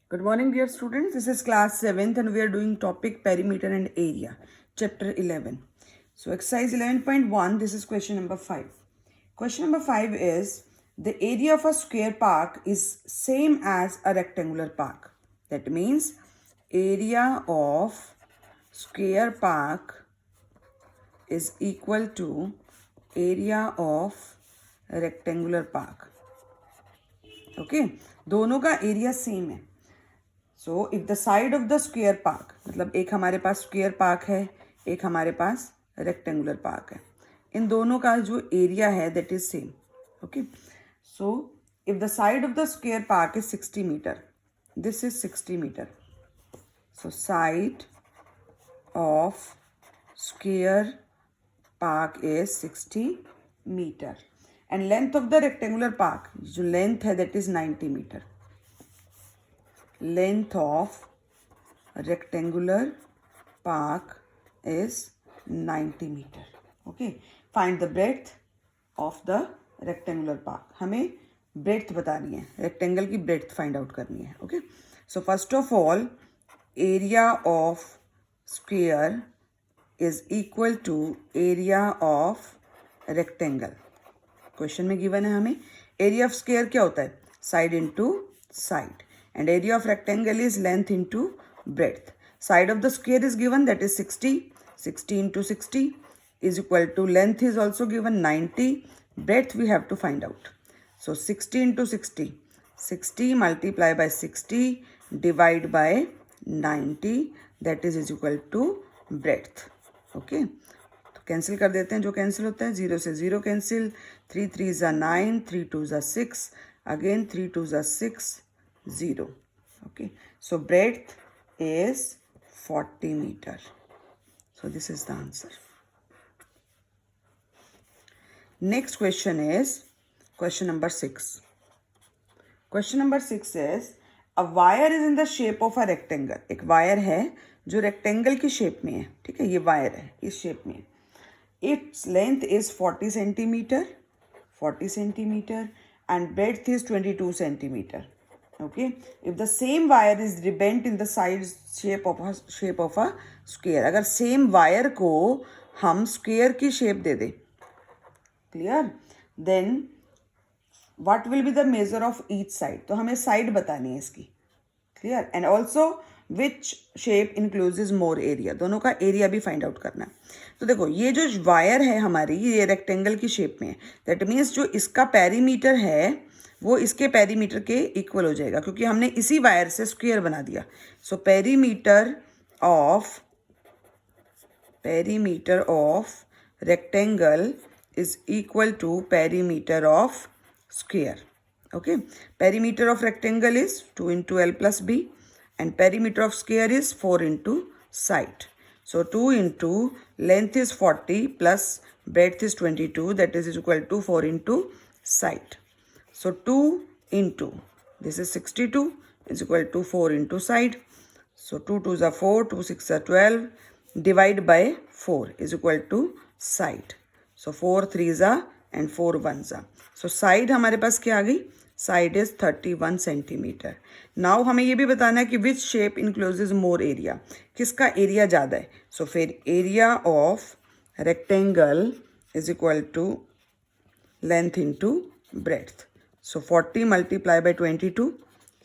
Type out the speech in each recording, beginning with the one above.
Good morning, dear students. This is class 7th and we are doing topic perimeter and area, chapter 11. So, exercise 11.1, this is question number 5. Question number 5 is the area of a square park is same as a rectangular park. That means area of square park is equal to area of rectangular park. Okay, दोनों का area same है. सो if the side of the square park, मतलब एक हमारे पास square park है, एक हमारे पास rectangular park है, इन दोनों का जो एरिया है that is same. Okay, so if the side of the square park is 60 metre, this is 60 metre. So side of square park is 60 metre and length of the rectangular park, जो length है that is 90 metre. Length of rectangular park is 90 meter. Okay, find the breadth of the rectangular park. हमें breadth बतानी है, rectangle की breadth find out करनी है. Okay, so first of all area of square is equal to area of rectangle. Question में given है हमें area of square क्या होता है, side into side, and area of rectangle is length into breadth. Side of the square is given, that is 60. 60 into 60 is equal to length is also given 90. Breadth we have to find out. So 60 into 60. 60 multiply by 60 divide by 90, that is equal to breadth. Okay. तो cancel कर देते हैं, जो cancel होता है 0 से 0 cancel. 3 3 ज़ा 9, 3 2 ज़ा 6, अगेन 3 2 ज़ा 6, 0. Okay, so breadth is 40 meter. So this is the answer. Next question is question number 6. Question number 6 is a wire is in the shape of a rectangle. एक वायर है जो rectangle की shape में है. ठीक है, ये वायर है इस शेप में. Its length is 40 centimeter, 40 centimeter and breadth is 22 centimeter. Okay, if the same wire is rebent in the side shape of a square, अगर सेम वायर को हम स्क्वेयर की शेप दे दें, clear, then what will be the measure of each side. तो हमें side बतानी है इसकी, clear, and also which shape includes more area, दोनों का एरिया भी फाइंड आउट करना है. तो देखो ये जो वायर है हमारी, ये रेक्टेंगल की शेप में है, दैट मीन्स जो इसका पेरीमीटर है वो इसके पेरीमीटर के इक्वल हो जाएगा, क्योंकि हमने इसी वायर से स्क्वायर बना दिया. So perimeter of rectangle is equal to perimeter of square. Okay, perimeter of rectangle is 2 into L plus B and perimeter of square is 4 into side. So 2 into length is 40 plus breadth is 22, that is equal to 4 into side. So 2 into, this is 62 is equal to 4 into side. So 2 2s are 4, 2 6 are 12, divide by 4 is equal to side. So 4 3s are and 4 1s are. So side हमारे पास क्या आ गई, side is 31 centimetre. Now हमें ये भी बताना है कि which shape encloses more area, किसका एरिया ज़्यादा है. सो फिर area of rectangle is equal to length into breadth. So 40 multiplied by 22.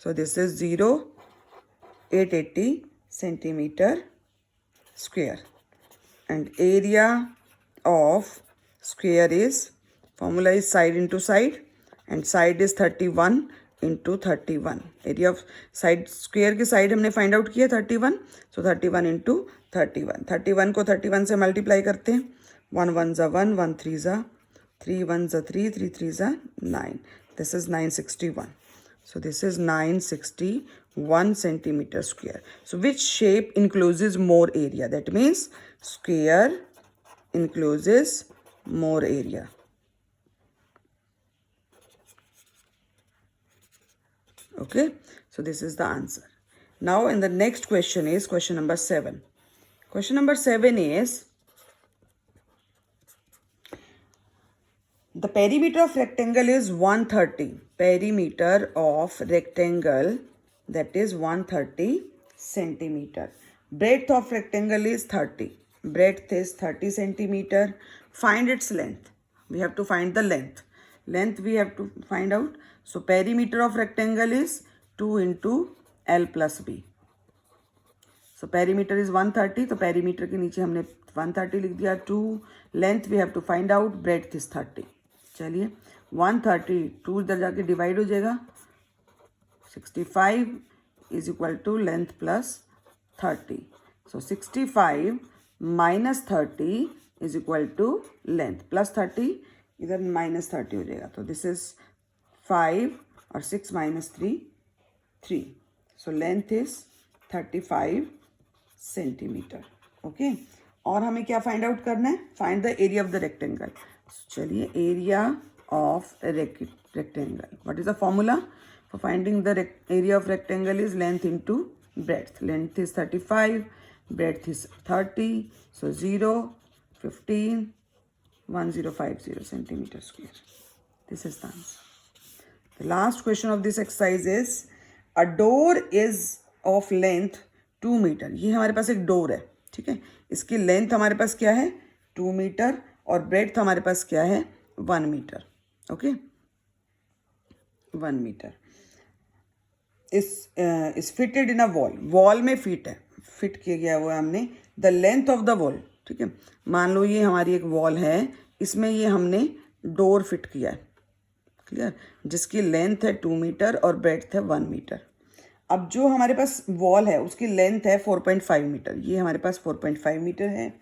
So this is 880 centimeter square. And area of square is, formula is side into side. And side is 31 into 31. Area of side, square की side हमने find out किया 31. So 31 into 31. 31 को 31 से multiply करते हैं. 1 1s are 1, 1 3s are 3, 1s are 3, 3 3s are 9. This is 961. So this is 961 centimeter square. So which shape encloses more area? That means square encloses more area. Okay, so this is the answer. Now in the next question is question number 7. Question number 7 is the perimeter of rectangle is 130. Perimeter of rectangle that is 130 centimeter. Breadth of rectangle is 30. Breadth is 30 centimeter. Find its length. We have to find the length. Length we have to find out. So perimeter of rectangle is 2 into L plus B. So perimeter is 130. तो perimeter के नीचे हमने 130 लिख दिया. 2 length we have to find out. Breadth is 30. चलिए 130 2 इधर जाके divide हो जाएगा. 65 is equal to length plus 30. So 65 minus 30 is equal to length plus 30. इधर minus 30 हो जाएगा. तो this is 5 और 6 minus 3 3. So length is 35 centimeter. Okay. और हमें क्या फाइंड आउट करना है? Find the area of the rectangle. चलिए area of rectangle. What is the formula for finding the area of rectangle? Is length into breadth. Length is 35, breadth is 30. So 0 15 1050 centimeter square. This is the answer. The last question of this exercise is a door is of length 2 meter. ये हमारे पास एक door है, ठीक है. इसकी length हमारे पास क्या है? 2 मीटर. और ब्रेड्थ हमारे पास क्या है? 1 मीटर. ओके 1 मीटर. Is fitted in a wall. Wall में फिट है, फिट किया गया हुआ है हमने. The length of the wall, ठीक है. मान लो ये हमारी एक वॉल है, इसमें ये हमने डोर फिट किया है. क्लियर. जिसकी लेंथ है 2 मीटर और ब्रेड्थ है 1 मीटर. अब जो हमारे पास वॉल है उसकी लेंथ है 4.5 मीटर. ये हमारे पास 4.5 मीटर है.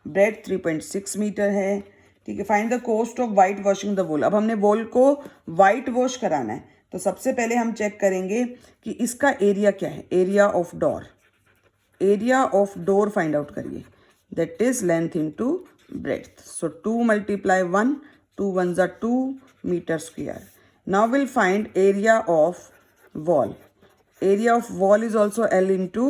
ब्रेड्थ 3.6 मीटर है, ठीक है. Find the cost of white washing the wall. अब हमने वॉल को वाइट वॉश कराना है. तो सबसे पहले हम चेक करेंगे कि इसका एरिया क्या है. Area of door. Area of door find out करिए. That is length into breadth. So 2 multiply 1, 2 1s are 2 meter square. Now we'll find area of wall. Area of wall is also L into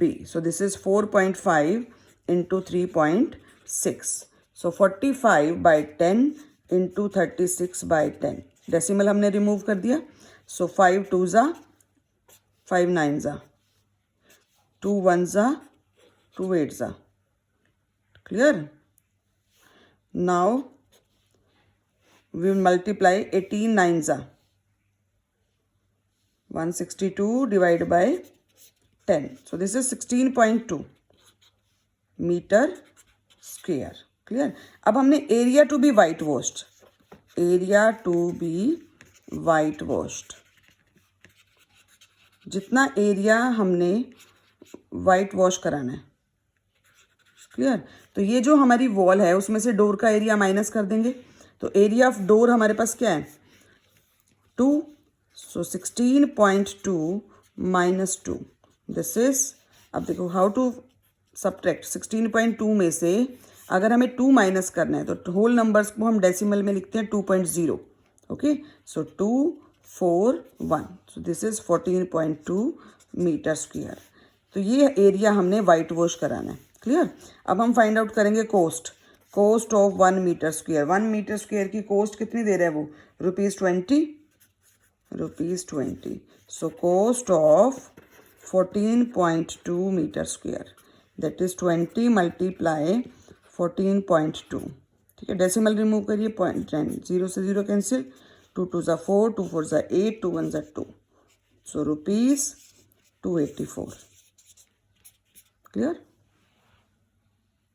B. So this is 4.5 into 3.6. So 45 by 10 into 36 by 10. Decimal हमने remove कर दिया. So 5 2s are 5 9s are 2 1s are 2 8s are. Clear? Now we will multiply 18 9s are 162 divided by 10. So this is 16.2 meter square. Clear? अब हमने area to be white washed. Area to be white washed. जितना area हमने white wash कराना है. Clear. तो ये जो हमारी वॉल है उसमें से डोर का एरिया माइनस कर देंगे. तो एरिया ऑफ डोर हमारे पास क्या है? 2. So 16.2 minus 2. This is, अब देखो how to subtract. 16.2 में से अगर हमें 2 माइनस करना है तो होल नंबर्स को हम डेसिमल में लिखते हैं 2.0. Okay. So 2 4 1. So this is 14.2 metre square. तो ये एरिया हमने वाइट वॉश कराना है. क्लियर. अब हम फाइंड आउट करेंगे cost. Cost of 1 metre square. 1 metre square की कॉस्ट कितनी दे रहा है वो? ₹20. ₹20. So cost of 14.2 meter square. That is 20 multiply 14.2. ठीक है. डेसिमल रिमूव करिए. 0 से 0 cancel. 2 2s are 4, 2 4s are 8, 2 1s are 2. So ₹284. Clear?